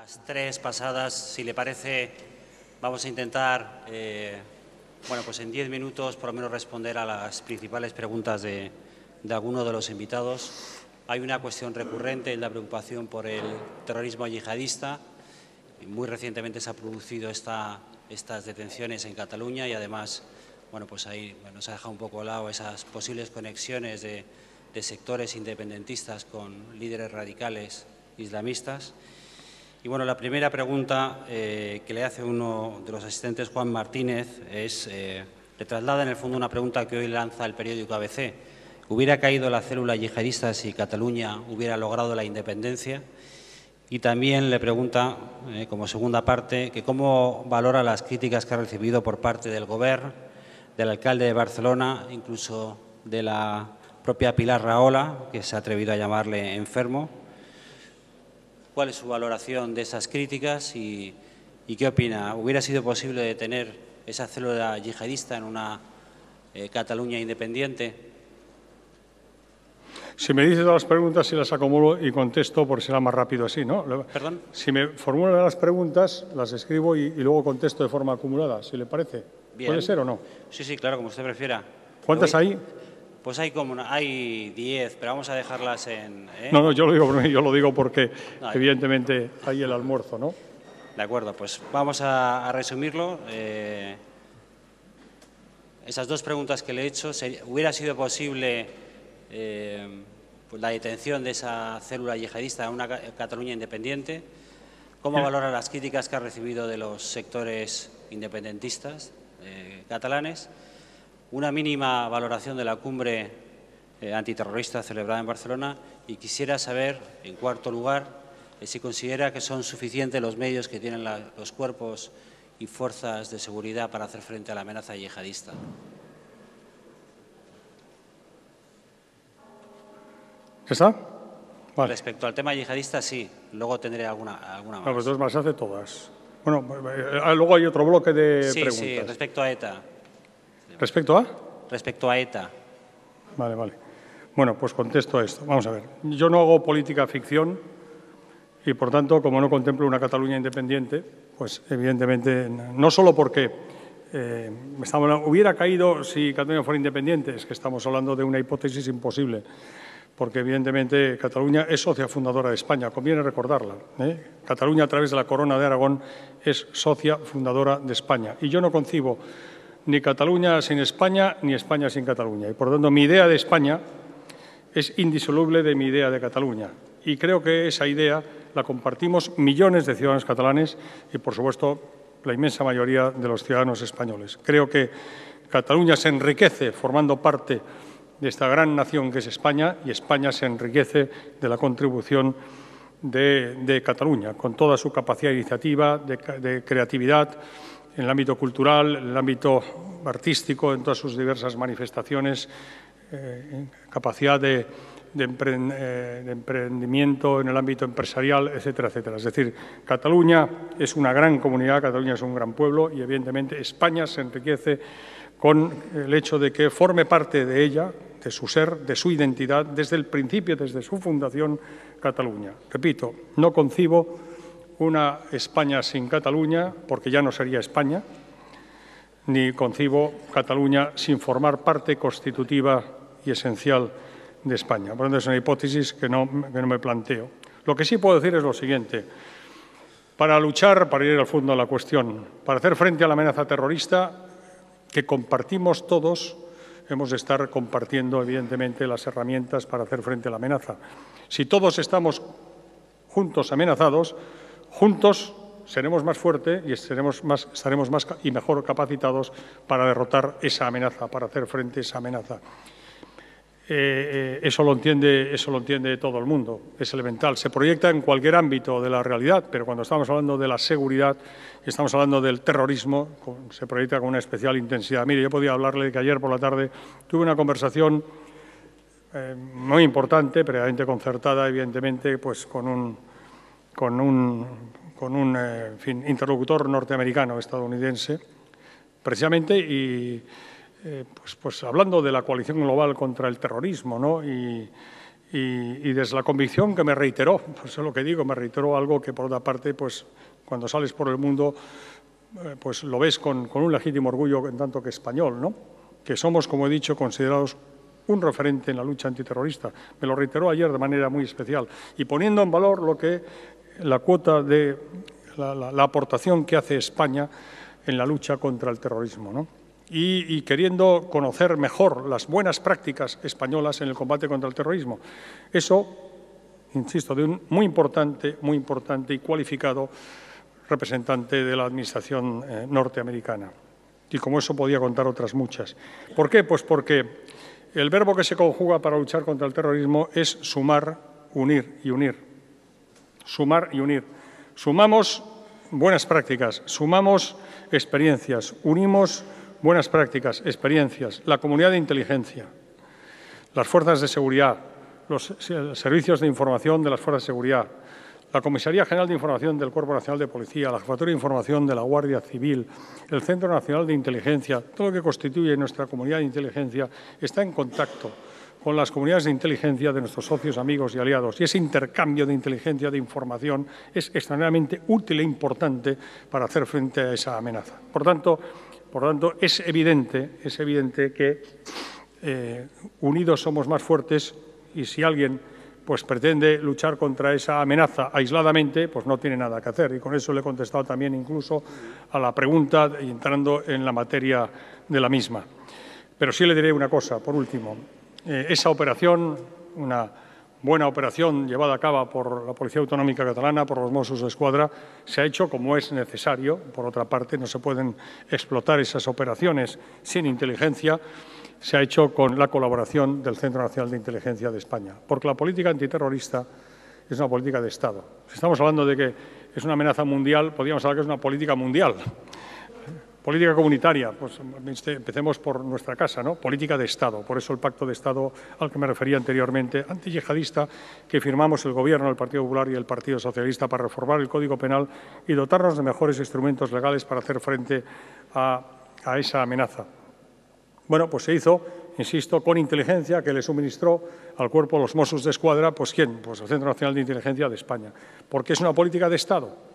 Las tres pasadas, si le parece, vamos a intentar, pues en 10 minutos por lo menos responder a las principales preguntas de alguno de los invitados. Hay una cuestión recurrente, la preocupación por el terrorismo yihadista. Muy recientemente se ha producido estas detenciones en Cataluña y además, ahí nos ha dejado un poco al lado esas posibles conexiones de sectores independentistas con líderes radicales islamistas. Y la primera pregunta que le hace uno de los asistentes, Juan Martínez, le traslada en el fondo una pregunta que hoy lanza el periódico ABC. ¿Hubiera caído la célula yihadista si Cataluña hubiera logrado la independencia? Y también le pregunta, como segunda parte, que cómo valora las críticas que ha recibido por parte del Govern, del alcalde de Barcelona, incluso de la propia Pilar Rahola, que se ha atrevido a llamarle enfermo. ¿Cuál es su valoración de esas críticas y qué opina? ¿Hubiera sido posible detener esa célula yihadista en una Cataluña independiente? Si me dice todas las preguntas, si las acumulo y contesto, porque será más rápido así, ¿no? ¿Perdón? Si me formulan las preguntas, las escribo y luego contesto de forma acumulada, si le parece. Bien. ¿Puede ser o no? Sí, claro, como usted prefiera. ¿Cuántas hay? Pues hay 10, pero vamos a dejarlas en... No, yo lo digo porque evidentemente hay el almuerzo, ¿no? De acuerdo, pues vamos a resumirlo. Esas dos preguntas que le he hecho, ¿hubiera sido posible la detención de esa célula yihadista en una Cataluña independiente? ¿Cómo valora las críticas que ha recibido de los sectores independentistas catalanes? Una mínima valoración de la cumbre antiterrorista celebrada en Barcelona y quisiera saber, en cuarto lugar, si considera que son suficientes los medios que tienen los cuerpos y fuerzas de seguridad para hacer frente a la amenaza yihadista. ¿Está? Vale. Respecto al tema yihadista, sí. Luego tendré alguna más. No, pues entonces más hace todas. Bueno, luego hay otro bloque de preguntas. Sí, respecto a ETA. ¿Respecto a? Respecto a ETA. Vale. Bueno, pues contesto a esto. Vamos a ver. Yo no hago política ficción y, por tanto, como no contemplo una Cataluña independiente, pues evidentemente, no solo porque hubiera caído si Cataluña fuera independiente, es que estamos hablando de una hipótesis imposible, porque evidentemente Cataluña es socia fundadora de España, conviene recordarla. Cataluña, a través de la Corona de Aragón, es socia fundadora de España. Y yo no concibo ni Cataluña sin España, ni España sin Cataluña. Y, por tanto, mi idea de España es indisoluble de mi idea de Cataluña. Y creo que esa idea la compartimos millones de ciudadanos catalanes y, por supuesto, la inmensa mayoría de los ciudadanos españoles. Creo que Cataluña se enriquece formando parte de esta gran nación que es España y España se enriquece de la contribución de Cataluña, con toda su capacidad de iniciativa, de creatividad, en el ámbito cultural, en el ámbito artístico, en todas sus diversas manifestaciones, capacidad de emprendimiento en el ámbito empresarial, etcétera, etcétera. Es decir, Cataluña es una gran comunidad, Cataluña es un gran pueblo y, evidentemente, España se enriquece con el hecho de que forme parte de ella, de su ser, de su identidad, desde el principio, desde su fundación, Cataluña. Repito, no concibo una España sin Cataluña, porque ya no sería España, ni concibo Cataluña sin formar parte constitutiva y esencial de España. Por lo tanto, es una hipótesis que no me planteo. Lo que sí puedo decir es lo siguiente. Para luchar, para ir al fondo de la cuestión, para hacer frente a la amenaza terrorista, que compartimos todos, hemos de estar compartiendo, evidentemente, las herramientas para hacer frente a la amenaza. Si todos estamos juntos amenazados, juntos seremos más fuertes y estaremos más y mejor capacitados para derrotar esa amenaza, para hacer frente a esa amenaza. Eso lo entiende todo el mundo, es elemental. Se proyecta en cualquier ámbito de la realidad, pero cuando estamos hablando de la seguridad y estamos hablando del terrorismo, se proyecta con una especial intensidad. Mire, yo podía hablarle de que ayer por la tarde tuve una conversación muy importante, previamente concertada, evidentemente, pues con un interlocutor norteamericano, estadounidense, precisamente, y pues hablando de la coalición global contra el terrorismo, ¿no? Y y desde la convicción que me reiteró, pues es lo que digo, me reiteró algo que por otra parte, pues cuando sales por el mundo, pues lo ves con un legítimo orgullo en tanto que español, ¿no? Que somos, como he dicho, considerados un referente en la lucha antiterrorista. Me lo reiteró ayer de manera muy especial y poniendo en valor lo que la cuota de la aportación que hace España en la lucha contra el terrorismo, ¿no? Y queriendo conocer mejor las buenas prácticas españolas en el combate contra el terrorismo. Eso, insisto, de un muy importante y cualificado representante de la Administración norteamericana. Y como eso podía contar otras muchas. ¿Por qué? Pues porque el verbo que se conjuga para luchar contra el terrorismo es sumar, unir y unir. Sumar y unir. Sumamos buenas prácticas, sumamos experiencias, unimos buenas prácticas, experiencias, la comunidad de inteligencia, las fuerzas de seguridad, los servicios de información de las fuerzas de seguridad, la Comisaría General de Información del Cuerpo Nacional de Policía, la Jefatura de Información de la Guardia Civil, el Centro Nacional de Inteligencia, todo lo que constituye nuestra comunidad de inteligencia está en contacto con las comunidades de inteligencia de nuestros socios, amigos y aliados. Y ese intercambio de inteligencia, de información, es extraordinariamente útil e importante para hacer frente a esa amenaza. Por tanto, es evidente que unidos somos más fuertes y si alguien pues pretende luchar contra esa amenaza aisladamente, pues no tiene nada que hacer. Y con eso le he contestado también incluso a la pregunta, entrando en la materia de la misma. Pero sí le diré una cosa, por último. Esa operación, una buena operación llevada a cabo por la Policía Autonómica Catalana, por los Mossos d'Esquadra, se ha hecho como es necesario. Por otra parte, no se pueden explotar esas operaciones sin inteligencia. Se ha hecho con la colaboración del Centro Nacional de Inteligencia de España, porque la política antiterrorista es una política de Estado. Si estamos hablando de que es una amenaza mundial, podríamos hablar que es una política mundial. Política comunitaria, pues empecemos por nuestra casa, ¿no? Política de Estado. Por eso el Pacto de Estado al que me refería anteriormente, antiyihadista, que firmamos el Gobierno, el Partido Popular y el Partido Socialista para reformar el Código Penal y dotarnos de mejores instrumentos legales para hacer frente a esa amenaza. Bueno, pues se hizo, insisto, con inteligencia que le suministró al cuerpo los Mossos d'Esquadra, pues ¿quién? Pues el Centro Nacional de Inteligencia de España. Porque es una política de Estado.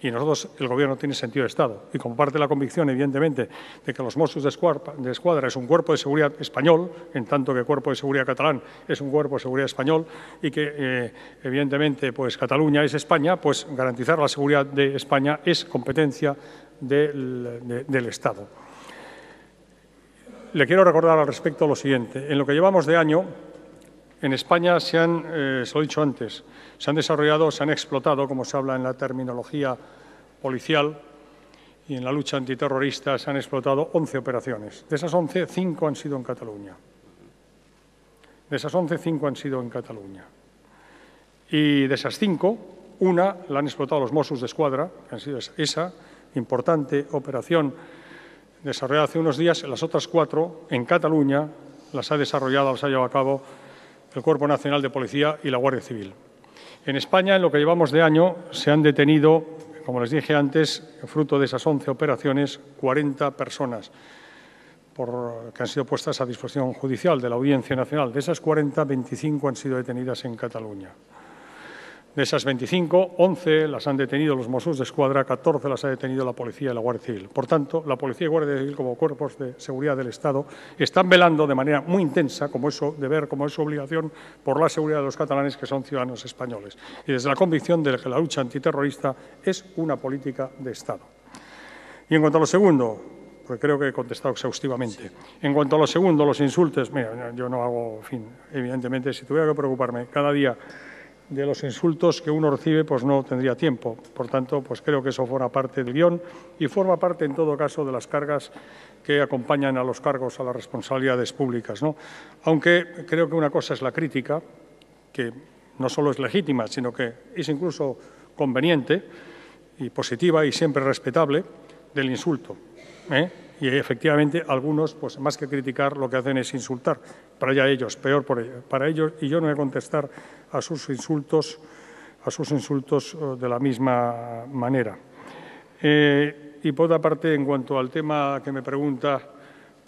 Y nosotros, el Gobierno tiene sentido de Estado. Y comparte la convicción, evidentemente, de que los Mossos d'Esquadra es un cuerpo de seguridad español, en tanto que el cuerpo de seguridad catalán es un cuerpo de seguridad español, y que, evidentemente, pues Cataluña es España, pues garantizar la seguridad de España es competencia del Estado. Le quiero recordar al respecto lo siguiente. En lo que llevamos de año, en España se lo he dicho antes, se han desarrollado, se han explotado, como se habla en la terminología policial y en la lucha antiterrorista, se han explotado 11 operaciones. De esas 11, 5 han sido en Cataluña. De esas 11, 5 han sido en Cataluña. Y de esas 5, una la han explotado los Mossos d'Esquadra, que han sido esa importante operación desarrollada hace unos días. Las otras 4 en Cataluña las ha desarrollado, las ha llevado a cabo el Cuerpo Nacional de Policía y la Guardia Civil. En España, en lo que llevamos de año, se han detenido, como les dije antes, fruto de esas 11 operaciones, 40 personas que han sido puestas a disposición judicial de la Audiencia Nacional. De esas 40, 25 han sido detenidas en Cataluña. De esas 25, 11 las han detenido los Mossos d'Esquadra, 14 las ha detenido la Policía y la Guardia Civil. Por tanto, la Policía y Guardia Civil, como cuerpos de seguridad del Estado, están velando de manera muy intensa, como es su deber, como es su obligación, por la seguridad de los catalanes, que son ciudadanos españoles. Y desde la convicción de que la lucha antiterrorista es una política de Estado. Y en cuanto a lo segundo, porque creo que he contestado exhaustivamente. En cuanto a lo segundo, los insultos, mira, yo no hago, en fin, evidentemente, si tuviera que preocuparme cada día de los insultos que uno recibe, pues no tendría tiempo. Por tanto, pues creo que eso forma parte del guión y forma parte, en todo caso, de las cargas que acompañan a los cargos, a las responsabilidades públicas, ¿no? Aunque creo que una cosa es la crítica, que no solo es legítima, sino que es incluso conveniente y positiva y siempre respetable, del insulto, Y efectivamente algunos, pues más que criticar, lo que hacen es insultar. Para allá ellos, peor para ellos, y yo no voy a contestar a sus insultos de la misma manera. Y por otra parte, en cuanto al tema que me pregunta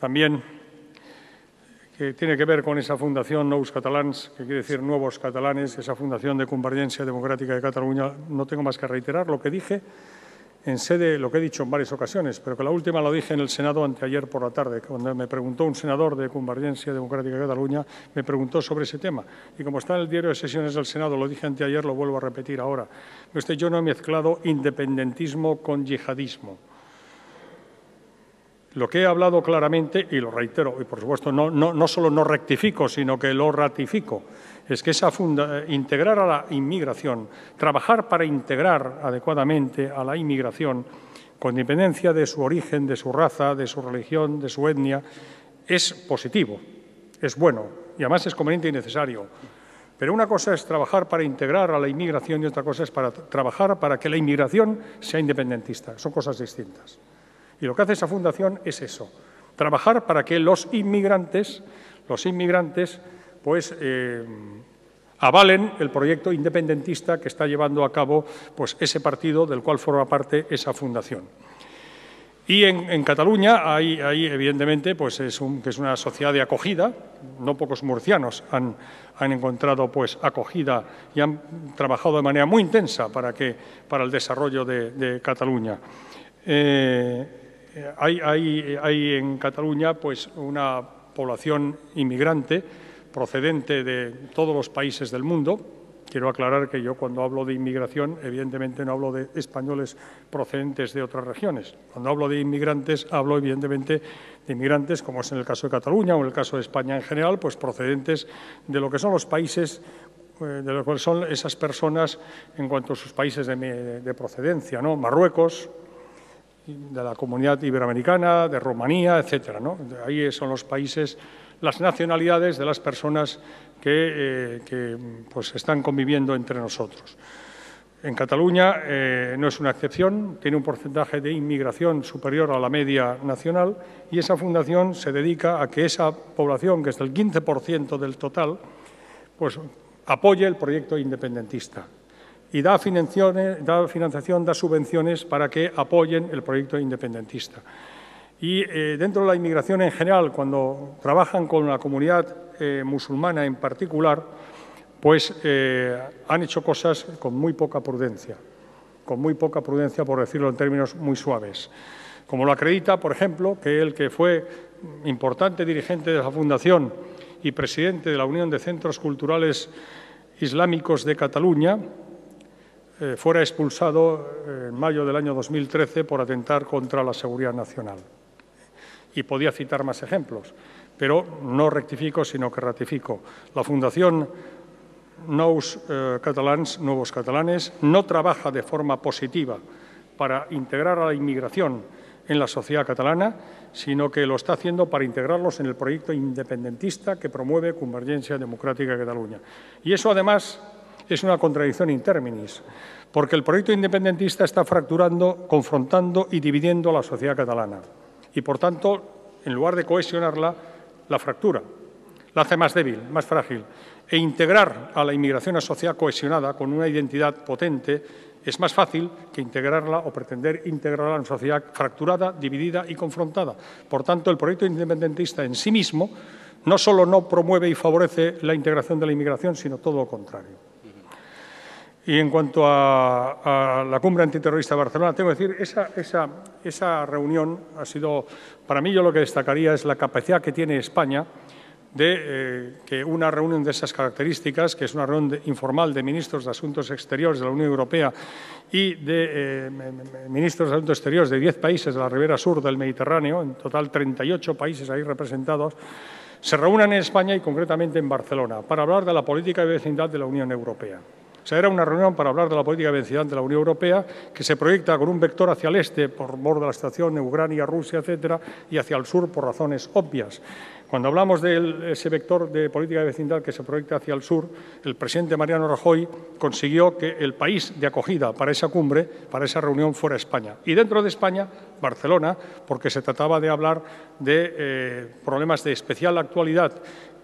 también, que tiene que ver con esa fundación Nous Catalans, que quiere decir Nuevos Catalanes, esa fundación de Convergencia Democrática de Cataluña, no tengo más que reiterar lo que dije en sede, lo que he dicho en varias ocasiones, pero que la última lo dije en el Senado anteayer por la tarde, cuando me preguntó un senador de Convergencia Democrática de Cataluña, me preguntó sobre ese tema. Y como está en el diario de sesiones del Senado, lo dije anteayer, lo vuelvo a repetir ahora. Yo no he mezclado independentismo con yihadismo. Lo que he hablado claramente, y lo reitero, y por supuesto no solo no rectifico, sino que lo ratifico, es que integrar a la inmigración, trabajar para integrar adecuadamente a la inmigración, con independencia de su origen, de su raza, de su religión, de su etnia, es positivo, es bueno y además es conveniente y necesario. Pero una cosa es trabajar para integrar a la inmigración y otra cosa es trabajar para que la inmigración sea independentista. Son cosas distintas. Y lo que hace esa fundación es eso, trabajar para que los inmigrantes pues, avalen el proyecto independentista que está llevando a cabo pues, ese partido del cual forma parte esa fundación. Y en Cataluña hay evidentemente, pues que es una sociedad de acogida. No pocos murcianos han encontrado pues, acogida y han trabajado de manera muy intensa para el desarrollo de Cataluña. Hay en Cataluña pues, una población inmigrante procedente de todos los países del mundo. Quiero aclarar que yo cuando hablo de inmigración, evidentemente no hablo de españoles procedentes de otras regiones. Cuando hablo de inmigrantes, hablo evidentemente de inmigrantes, como es en el caso de Cataluña o en el caso de España en general, pues procedentes de lo que son los países, de lo que son esas personas en cuanto a sus países de procedencia, ¿no? Marruecos, de la Comunidad Iberoamericana, de Rumanía, etcétera, ¿no? Ahí son los países, las nacionalidades de las personas que pues están conviviendo entre nosotros. En Cataluña no es una excepción, tiene un porcentaje de inmigración superior a la media nacional y esa fundación se dedica a que esa población, que es del 15% del total, pues apoye el proyecto independentista. Y da financiación, da subvenciones para que apoyen el proyecto independentista. Y dentro de la inmigración en general, cuando trabajan con la comunidad musulmana en particular, pues han hecho cosas con muy poca prudencia, por decirlo en términos muy suaves. Como lo acredita, por ejemplo, que el que fue importante dirigente de la Fundación y presidente de la Unión de Centros Culturales Islámicos de Cataluña, fuera expulsado en mayo del año 2013 por atentar contra la seguridad nacional. Y podía citar más ejemplos, pero no rectifico, sino que ratifico. La Fundación Nous Catalans, Nuevos Catalanes, no trabaja de forma positiva para integrar a la inmigración en la sociedad catalana, sino que lo está haciendo para integrarlos en el proyecto independentista que promueve Convergencia Democrática de Cataluña. Y eso, además, es una contradicción in terminis, porque el proyecto independentista está fracturando, confrontando y dividiendo a la sociedad catalana. Y, por tanto, en lugar de cohesionarla, la fractura, la hace más débil, más frágil. E integrar a la inmigración a sociedad cohesionada, con una identidad potente, es más fácil que integrarla o pretender integrarla en una sociedad fracturada, dividida y confrontada. Por tanto, el proyecto independentista en sí mismo no solo no promueve y favorece la integración de la inmigración, sino todo lo contrario. Y en cuanto a la cumbre antiterrorista de Barcelona, tengo que decir, esa reunión ha sido, para mí, yo lo que destacaría es la capacidad que tiene España de que una reunión de esas características, que es una reunión informal de ministros de Asuntos Exteriores de la Unión Europea y de ministros de Asuntos Exteriores de 10 países de la ribera sur del Mediterráneo, en total 38 países ahí representados, se reúnan en España y concretamente en Barcelona para hablar de la política de vecindad de la Unión Europea. O sea, era una reunión para hablar de la política de vecindad de la Unión Europea que se proyecta con un vector hacia el este por mor de la situación de Ucrania, Rusia, etcétera, y hacia el sur por razones obvias. Cuando hablamos de ese vector de política de vecindad que se proyecta hacia el sur, el presidente Mariano Rajoy consiguió que el país de acogida para esa cumbre, para esa reunión, fuera España. Y dentro de España, Barcelona, porque se trataba de hablar de problemas de especial actualidad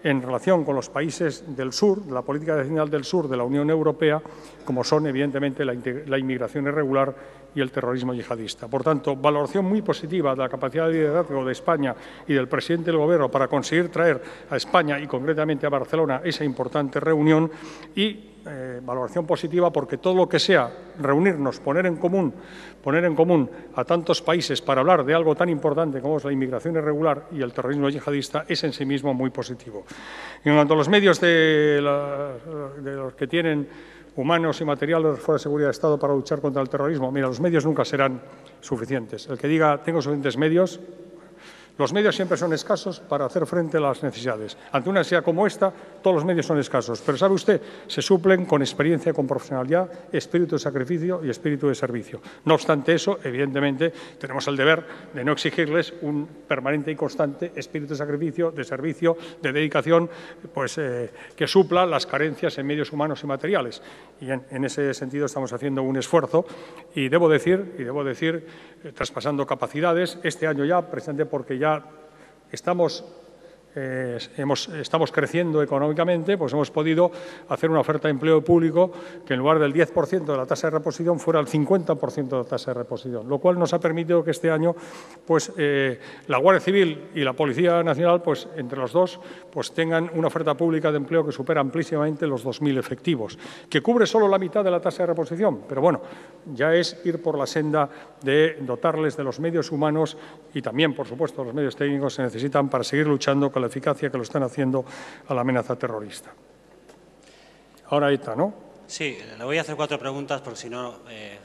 en relación con los países del sur, de la política vecinal del sur de la Unión Europea, como son, evidentemente, la inmigración irregular y el terrorismo yihadista. Por tanto, valoración muy positiva de la capacidad de liderazgo de España y del presidente del Gobierno para conseguir traer a España y, concretamente, a Barcelona esa importante reunión y valoración positiva porque todo lo que sea reunirnos, poner en común a tantos países para hablar de algo tan importante como es la inmigración irregular y el terrorismo yihadista es en sí mismo muy positivo. En cuanto a los medios de los que tienen humanos y materiales de las fuerzas de seguridad de Estado para luchar contra el terrorismo, mira, los medios nunca serán suficientes. El que diga tengo suficientes medios, los medios siempre son escasos para hacer frente a las necesidades. Ante una necesidad como esta, todos los medios son escasos. Pero, ¿sabe usted? Se suplen con experiencia, con profesionalidad, espíritu de sacrificio y espíritu de servicio. No obstante eso, evidentemente, tenemos el deber de no exigirles un permanente y constante espíritu de sacrificio, de servicio, de dedicación, pues, que supla las carencias en medios humanos y materiales. Y en ese sentido estamos haciendo un esfuerzo y debo decir, traspasando capacidades, este año ya, precisamente porque ya estamos creciendo económicamente, pues hemos podido hacer una oferta de empleo público que en lugar del 10% de la tasa de reposición fuera el 50% de la tasa de reposición, lo cual nos ha permitido que este año pues, la Guardia Civil y la Policía Nacional, pues, entre los dos, pues, tengan una oferta pública de empleo que supera amplísimamente los 2.000 efectivos, que cubre solo la mitad de la tasa de reposición, pero bueno, ya es ir por la senda de dotarles de los medios humanos y también, por supuesto, los medios técnicos que se necesitan para seguir luchando con la eficacia que lo están haciendo a la amenaza terrorista. Ahora ETA, ¿no? Sí, le voy a hacer 4 preguntas porque si no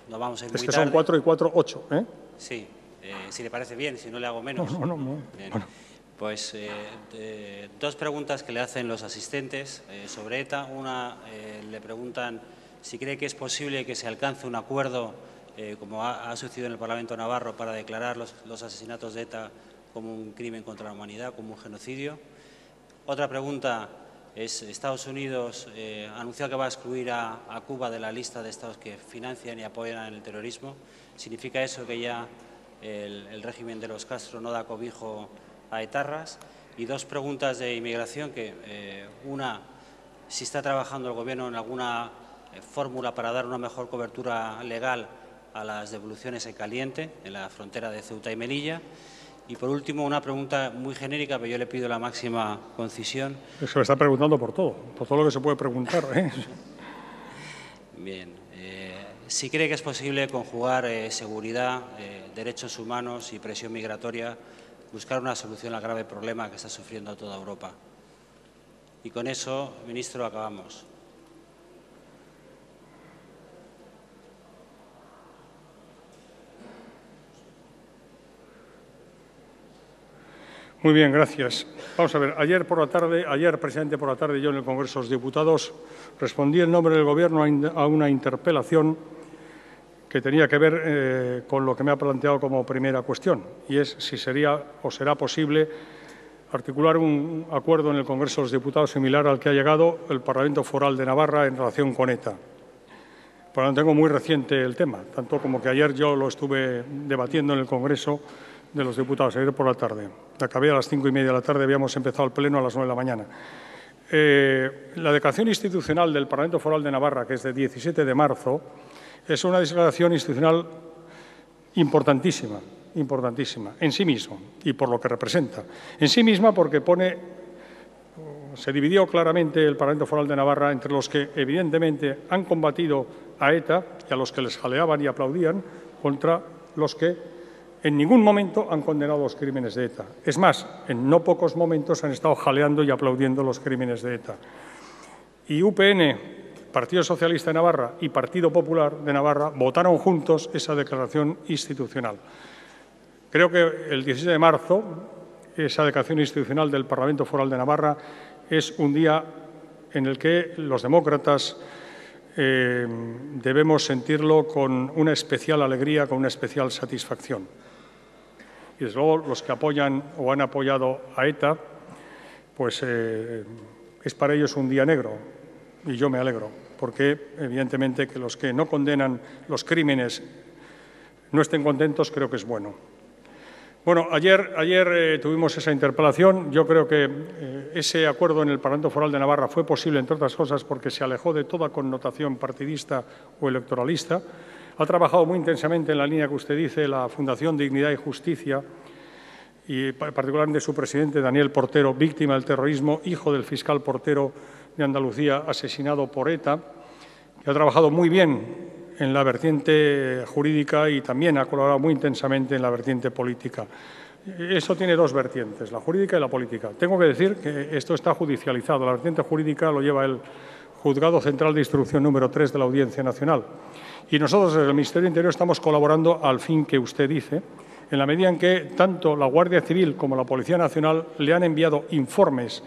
nos vamos a ir muy tarde. Es que son 4 y 4, 8, ¿eh? Sí, si le parece bien, si no le hago menos. No. Bien. Bueno. Pues 2 preguntas que le hacen los asistentes sobre ETA. Una, le preguntan si cree que es posible que se alcance un acuerdo, como ha sucedido en el Parlamento navarro, para declarar los asesinatos de ETA como un crimen contra la humanidad, como un genocidio. Otra pregunta es, Estados Unidos ha anunciado que va a excluir a Cuba de la lista de estados que financian y apoyan el terrorismo. ¿Significa eso que ya el régimen de los Castro no da cobijo a etarras? Y 2 preguntas de inmigración, una, si está trabajando el Gobierno en alguna fórmula para dar una mejor cobertura legal a las devoluciones en caliente en la frontera de Ceuta y Melilla. Y, por último, una pregunta muy genérica, pero yo le pido la máxima concisión. Se me está preguntando por todo lo que se puede preguntar, ¿eh? Bien. Si cree que es posible conjugar seguridad, derechos humanos y presión migratoria, buscar una solución al grave problema que está sufriendo toda Europa. Y con eso, ministro, acabamos. Muy bien, gracias. Vamos a ver, ayer, precisamente por la tarde, yo en el Congreso de los Diputados respondí en nombre del Gobierno a una interpelación que tenía que ver con lo que me ha planteado como primera cuestión, y es si sería o será posible articular un acuerdo en el Congreso de los Diputados similar al que ha llegado el Parlamento Foral de Navarra en relación con ETA. Por lo tanto, tengo muy reciente el tema, tanto como que ayer yo lo estuve debatiendo en el Congreso de los Diputados, ayer por la tarde. Acabé a las 5:30 de la tarde, habíamos empezado el pleno a las 9 de la mañana. La declaración institucional del Parlamento Foral de Navarra, que es de 17 de marzo, es una declaración institucional importantísima en sí mismo y por lo que representa. En sí misma porque se dividió claramente el Parlamento Foral de Navarra entre los que evidentemente han combatido a ETA y a los que les jaleaban y aplaudían contra los que en ningún momento han condenado los crímenes de ETA. Es más, en no pocos momentos han estado jaleando y aplaudiendo los crímenes de ETA. Y UPN, Partido Socialista de Navarra y Partido Popular de Navarra votaron juntos esa declaración institucional. Creo que el 17 de marzo, esa declaración institucional del Parlamento Foral de Navarra es un día en el que los demócratas debemos sentirlo con una especial alegría, con una especial satisfacción. Y, desde luego, los que apoyan o han apoyado a ETA, pues es para ellos un día negro. Y yo me alegro, porque, evidentemente, que los que no condenan los crímenes no estén contentos, creo que es bueno. Bueno, ayer tuvimos esa interpelación. Yo creo que ese acuerdo en el Parlamento Foral de Navarra fue posible, entre otras cosas, porque se alejó de toda connotación partidista o electoralista. Ha trabajado muy intensamente en la línea que usted dice la Fundación Dignidad y Justicia, y particularmente su presidente, Daniel Portero, víctima del terrorismo, hijo del fiscal Portero de Andalucía, asesinado por ETA, que ha trabajado muy bien en la vertiente jurídica y también ha colaborado muy intensamente en la vertiente política. Eso tiene dos vertientes, la jurídica y la política. Tengo que decir que esto está judicializado. La vertiente jurídica lo lleva el Juzgado Central de Instrucción número 3 de la Audiencia Nacional. Y nosotros, desde el Ministerio del Interior, estamos colaborando al fin que usted dice, en la medida en que tanto la Guardia Civil como la Policía Nacional le han enviado informes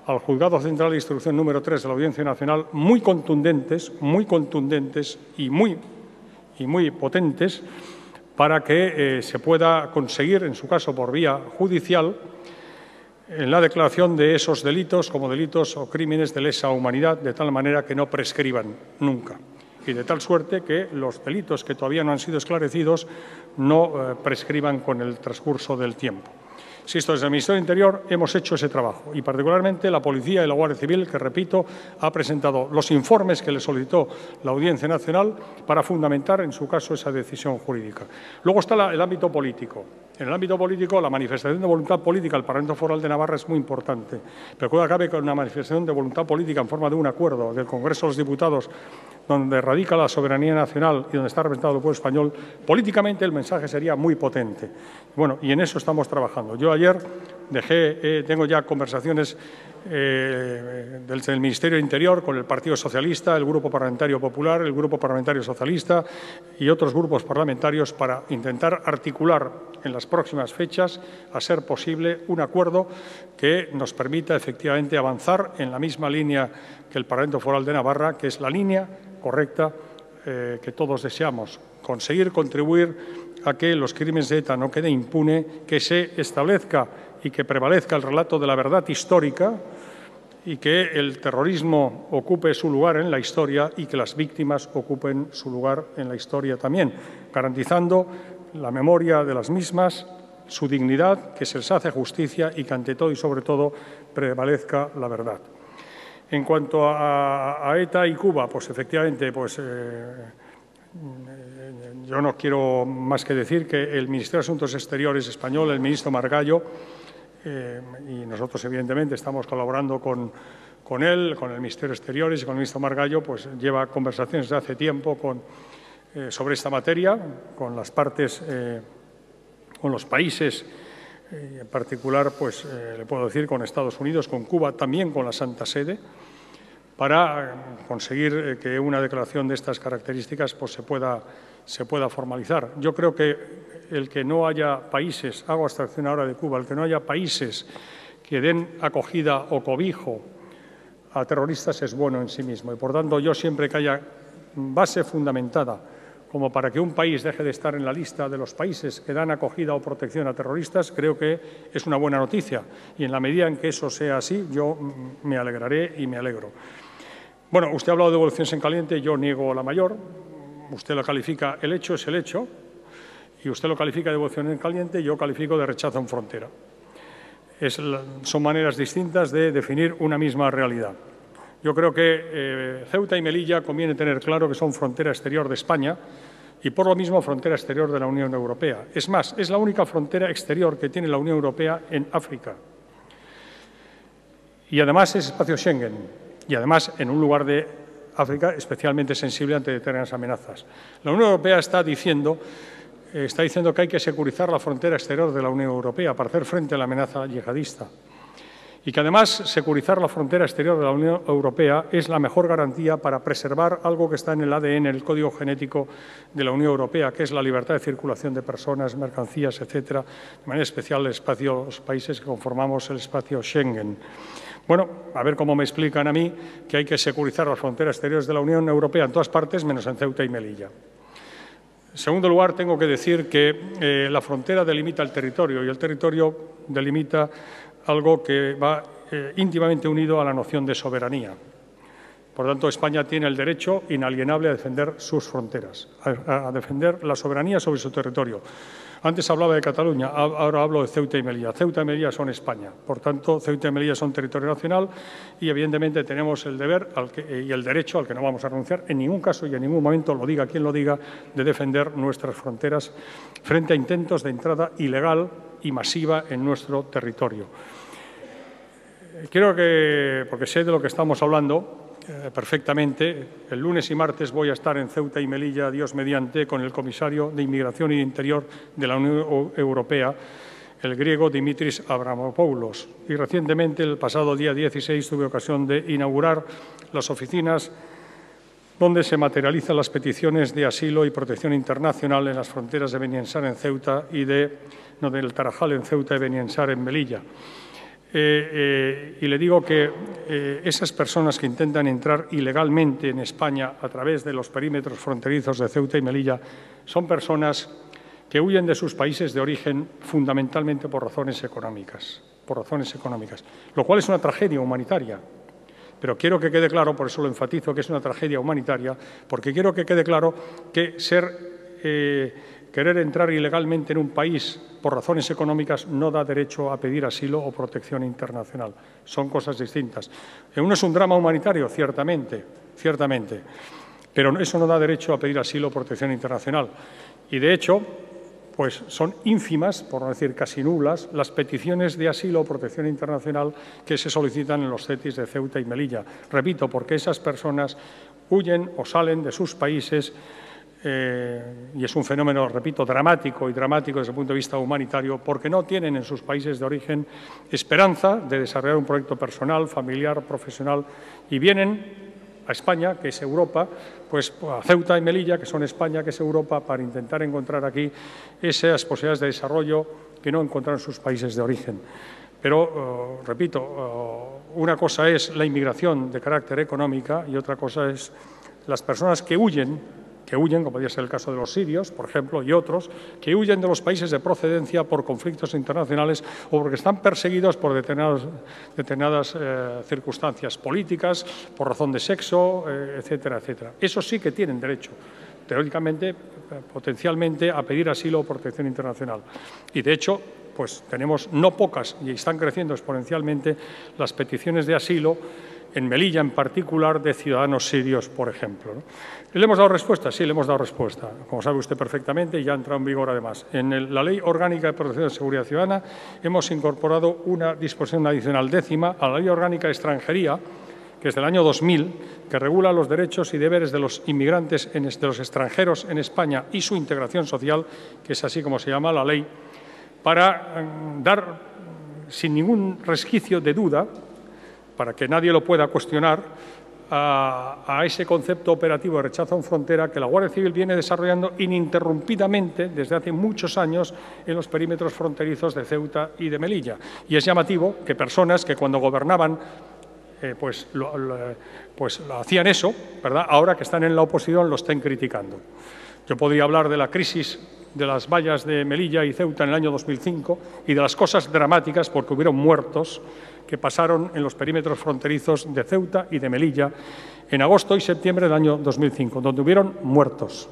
al Juzgado Central de Instrucción número 3 de la Audiencia Nacional muy contundentes y muy potentes para que se pueda conseguir, en su caso por vía judicial, en la declaración de esos delitos como delitos o crímenes de lesa humanidad, de tal manera que no prescriban nunca. Y de tal suerte que los delitos que todavía no han sido esclarecidos no prescriban con el transcurso del tiempo. Insisto, desde el Ministerio del Interior hemos hecho ese trabajo y particularmente la Policía y la Guardia Civil, que, repito, ha presentado los informes que le solicitó la Audiencia Nacional para fundamentar, en su caso, esa decisión jurídica. Luego está el ámbito político. En el ámbito político, la manifestación de voluntad política del Parlamento Foral de Navarra es muy importante, pero cuando acabe con una manifestación de voluntad política en forma de un acuerdo del Congreso de los Diputados, donde radica la soberanía nacional y donde está representado el pueblo español, políticamente el mensaje sería muy potente. Bueno, y en eso estamos trabajando. Yo ayer tengo ya conversaciones del Ministerio del Interior con el Partido Socialista, el Grupo Parlamentario Popular, el Grupo Parlamentario Socialista y otros grupos parlamentarios para intentar articular en las próximas fechas, a ser posible, un acuerdo que nos permita efectivamente avanzar en la misma línea que el Parlamento Foral de Navarra, que es la línea correcta que todos deseamos, conseguir contribuir a que los crímenes de ETA no queden impunes, que se establezca y que prevalezca el relato de la verdad histórica y que el terrorismo ocupe su lugar en la historia y que las víctimas ocupen su lugar en la historia también, garantizando la memoria de las mismas, su dignidad, que se les hace justicia y que ante todo y sobre todo prevalezca la verdad. En cuanto a ETA y Cuba, pues efectivamente, yo no quiero más que decir que el Ministerio de Asuntos Exteriores español, el ministro Margallo, y nosotros evidentemente estamos colaborando con él, con el Ministerio de Exteriores y con el ministro Margallo, pues lleva conversaciones desde hace tiempo sobre esta materia, con las partes, con los países, en particular, pues le puedo decir, con Estados Unidos, con Cuba, también con la Santa Sede, para conseguir que una declaración de estas características pues, se pueda formalizar. Yo creo que el que no haya países, hago abstracción ahora de Cuba, el que no haya países que den acogida o cobijo a terroristas es bueno en sí mismo. Y, por tanto, yo siempre que haya base fundamentada como para que un país deje de estar en la lista de los países que dan acogida o protección a terroristas, creo que es una buena noticia. Y en la medida en que eso sea así, yo me alegraré y me alegro. Bueno, usted ha hablado de devoluciones en caliente, yo niego la mayor. Usted lo califica, el hecho es el hecho, y usted lo califica de devolución en caliente, yo califico de rechazo en frontera. Son maneras distintas de definir una misma realidad. Yo creo que Ceuta y Melilla conviene tener claro que son frontera exterior de España y, por lo mismo, frontera exterior de la Unión Europea. Es más, es la única frontera exterior que tiene la Unión Europea en África. Y, además, es espacio Schengen. Y, además, en un lugar de África especialmente sensible ante determinadas amenazas. La Unión Europea está diciendo que hay que securizar la frontera exterior de la Unión Europea para hacer frente a la amenaza yihadista. Y que, además, securizar la frontera exterior de la Unión Europea es la mejor garantía para preservar algo que está en el ADN, en el código genético de la Unión Europea, que es la libertad de circulación de personas, mercancías, etcétera, de manera especial los países que conformamos el espacio Schengen. Bueno, a ver cómo me explican a mí que hay que securizar las fronteras exteriores de la Unión Europea en todas partes, menos en Ceuta y Melilla. En segundo lugar, tengo que decir que la frontera delimita el territorio y el territorio delimita algo que va íntimamente unido a la noción de soberanía. Por tanto, España tiene el derecho inalienable a defender sus fronteras, a defender la soberanía sobre su territorio. Antes hablaba de Cataluña, ahora hablo de Ceuta y Melilla. Ceuta y Melilla son España. Por tanto, Ceuta y Melilla son territorio nacional y, evidentemente, tenemos el deber y el derecho, al que no vamos a renunciar en ningún caso y en ningún momento, lo diga quien lo diga, de defender nuestras fronteras frente a intentos de entrada ilegal y masiva en nuestro territorio. Quiero que, porque sé de lo que estamos hablando, perfectamente. El lunes y martes voy a estar en Ceuta y Melilla, Dios mediante, con el comisario de Inmigración y Interior de la Unión Europea, el griego Dimitris Avramopoulos. Y recientemente, el pasado día 16, tuve ocasión de inaugurar las oficinas donde se materializan las peticiones de asilo y protección internacional en las fronteras de Beniensar en Ceuta y del Tarajal en Ceuta y Beniensar en Melilla. Y le digo que esas personas que intentan entrar ilegalmente en España a través de los perímetros fronterizos de Ceuta y Melilla son personas que huyen de sus países de origen fundamentalmente por razones económicas, lo cual es una tragedia humanitaria. Pero quiero que quede claro, por eso lo enfatizo, que es una tragedia humanitaria, porque quiero que quede claro que querer entrar ilegalmente en un país por razones económicas no da derecho a pedir asilo o protección internacional. Son cosas distintas. Uno es un drama humanitario, ciertamente, pero eso no da derecho a pedir asilo o protección internacional. Y, de hecho, pues son ínfimas, por no decir casi nulas, las peticiones de asilo o protección internacional que se solicitan en los CETIs de Ceuta y Melilla. Repito, porque esas personas huyen o salen de sus países y es un fenómeno, repito, dramático desde el punto de vista humanitario, porque no tienen en sus países de origen esperanza de desarrollar un proyecto personal, familiar, profesional, y vienen a España, que es Europa, pues a Ceuta y Melilla, que son España, que es Europa, para intentar encontrar aquí esas posibilidades de desarrollo que no encontraron en sus países de origen. Pero, repito, una cosa es la inmigración de carácter económica y otra cosa es las personas que huyen, como podría ser el caso de los sirios, por ejemplo, y otros, que huyen de los países de procedencia por conflictos internacionales o porque están perseguidos por determinadas circunstancias políticas, por razón de sexo, etcétera, etcétera. Esos sí que tienen derecho, teóricamente, potencialmente, a pedir asilo o protección internacional. Y, de hecho, pues tenemos no pocas, y están creciendo exponencialmente, las peticiones de asilo en Melilla, en particular, de ciudadanos sirios, por ejemplo, ¿no? ¿Le hemos dado respuesta? Sí, le hemos dado respuesta, como sabe usted perfectamente, y ya ha entrado en vigor, además. En la Ley Orgánica de Protección de Seguridad Ciudadana hemos incorporado una disposición adicional 10ª a la Ley Orgánica de Extranjería, que es del año 2000, que regula los derechos y deberes de los inmigrantes, de los extranjeros en España y su integración social, que es así como se llama la ley, para dar, sin ningún resquicio de duda, para que nadie lo pueda cuestionar, a ese concepto operativo de rechazo en frontera que la Guardia Civil viene desarrollando ininterrumpidamente desde hace muchos años en los perímetros fronterizos de Ceuta y de Melilla. Y es llamativo que personas que cuando gobernaban pues hacían eso, ¿verdad?, ahora que están en la oposición lo estén criticando. Yo podría hablar de la crisis de las vallas de Melilla y Ceuta en el año 2005 y de las cosas dramáticas, porque hubieron muertos que pasaron en los perímetros fronterizos de Ceuta y de Melilla en agosto y septiembre del año 2005, donde hubieron muertos.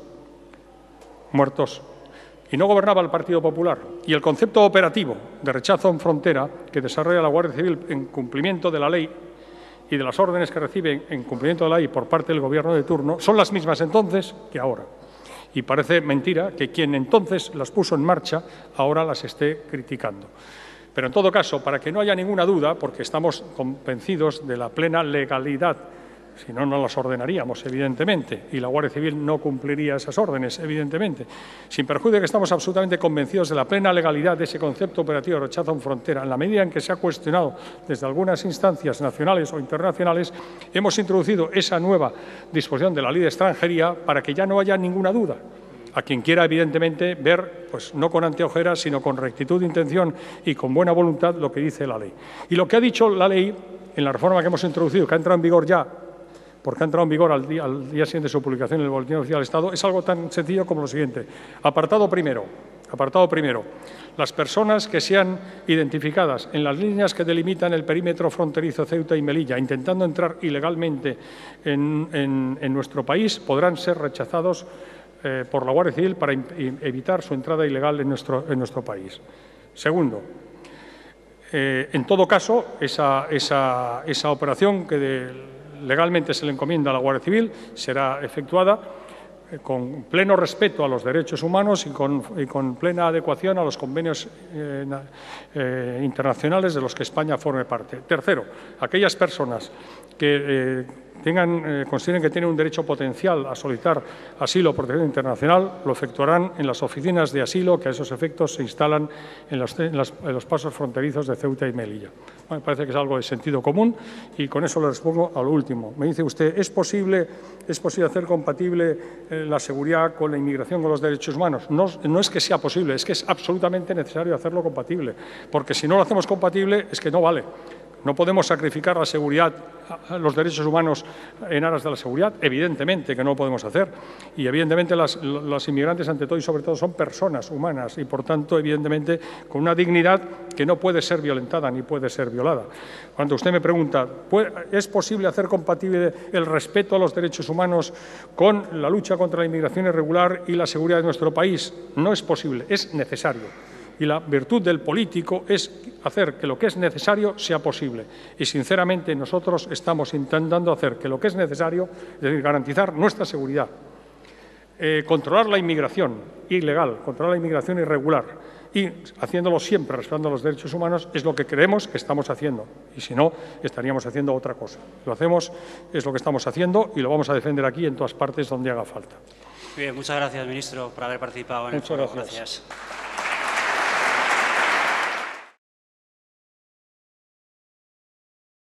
Y no gobernaba el Partido Popular. Y el concepto operativo de rechazo en frontera que desarrolla la Guardia Civil en cumplimiento de la ley y de las órdenes que reciben en cumplimiento de la ley por parte del Gobierno de turno son las mismas entonces que ahora. Y parece mentira que quien entonces las puso en marcha ahora las esté criticando. Pero, en todo caso, para que no haya ninguna duda, porque estamos convencidos de la plena legalidad, si no, no las ordenaríamos, evidentemente, y la Guardia Civil no cumpliría esas órdenes, evidentemente. Sin perjuicio de que estamos absolutamente convencidos de la plena legalidad de ese concepto operativo de rechazo en frontera, en la medida en que se ha cuestionado desde algunas instancias nacionales o internacionales, hemos introducido esa nueva disposición de la Ley de Extranjería para que ya no haya ninguna duda. A quien quiera, evidentemente, ver, pues no con anteojeras, sino con rectitud de intención y con buena voluntad lo que dice la ley. Y lo que ha dicho la ley, en la reforma que hemos introducido, que ha entrado en vigor ya, porque ha entrado en vigor al día siguiente de su publicación en el Boletín Oficial del Estado, es algo tan sencillo como lo siguiente. Apartado primero. Apartado primero. Las personas que sean identificadas en las líneas que delimitan el perímetro fronterizo Ceuta y Melilla, intentando entrar ilegalmente en nuestro país, podrán ser rechazados por la Guardia Civil para evitar su entrada ilegal en nuestro país. Segundo, en todo caso, esa operación que legalmente se le encomienda a la Guardia Civil será efectuada con pleno respeto a los derechos humanos y con plena adecuación a los convenios internacionales de los que España forme parte. Tercero, aquellas personas que consideren que tienen un derecho potencial a solicitar asilo o protección internacional, lo efectuarán en las oficinas de asilo que a esos efectos se instalan en los pasos fronterizos de Ceuta y Melilla. Me parece que es algo de sentido común y con eso le respondo a lo último. Me dice usted, ¿es posible hacer compatible la seguridad con la inmigración, con los derechos humanos? No es que sea posible, es que es absolutamente necesario hacerlo compatible, porque si no lo hacemos compatible es que no vale. No podemos sacrificar la seguridad, los derechos humanos en aras de la seguridad, evidentemente que no lo podemos hacer. Y evidentemente los inmigrantes, ante todo y sobre todo, son personas humanas y, por tanto, evidentemente, con una dignidad que no puede ser violentada ni puede ser violada. Cuando usted me pregunta, ¿es posible hacer compatible el respeto a los derechos humanos con la lucha contra la inmigración irregular y la seguridad de nuestro país? No es posible, es necesario. Y la virtud del político es hacer que lo que es necesario sea posible. Y, sinceramente, nosotros estamos intentando hacer que lo que es necesario, es decir, garantizar nuestra seguridad, controlar la inmigración ilegal, controlar la inmigración irregular y haciéndolo siempre respetando los derechos humanos, es lo que creemos que estamos haciendo. Y si no, estaríamos haciendo otra cosa. Lo hacemos, es lo que estamos haciendo y lo vamos a defender aquí en todas partes donde haga falta. Bien, muchas gracias, ministro, por haber participado en el foro. Gracias.